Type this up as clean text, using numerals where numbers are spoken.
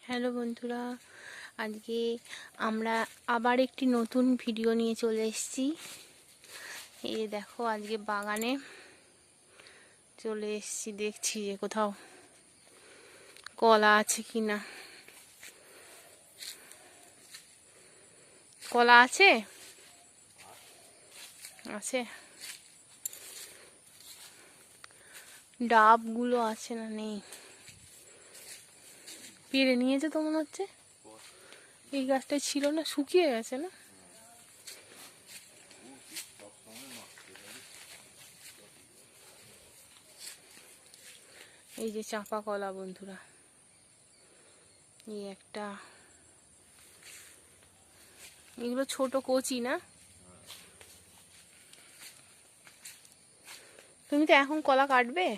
Hello বন্ধুরা, আজকে আমরা আবার একটি নতুন ভিডিও নিয়ে চলে এসেছি। এই দেখো, আজকে বাগানে চলে এসেছি, দেখছি যে কোথাও কলা আছে কিনা। কলা আছে? আছে। ডাবগুলো আছে না নেই? পেরে নিয়েছে তো মনে হচ্ছে। এই গাছটা ছিল না, শুকিয়ে গেছে না? এই যে চাঁপা কলা বন্ধুরা, এই একটা, এগুলো ছোট কচি না? তুমি তো এখন কলা কাটবে?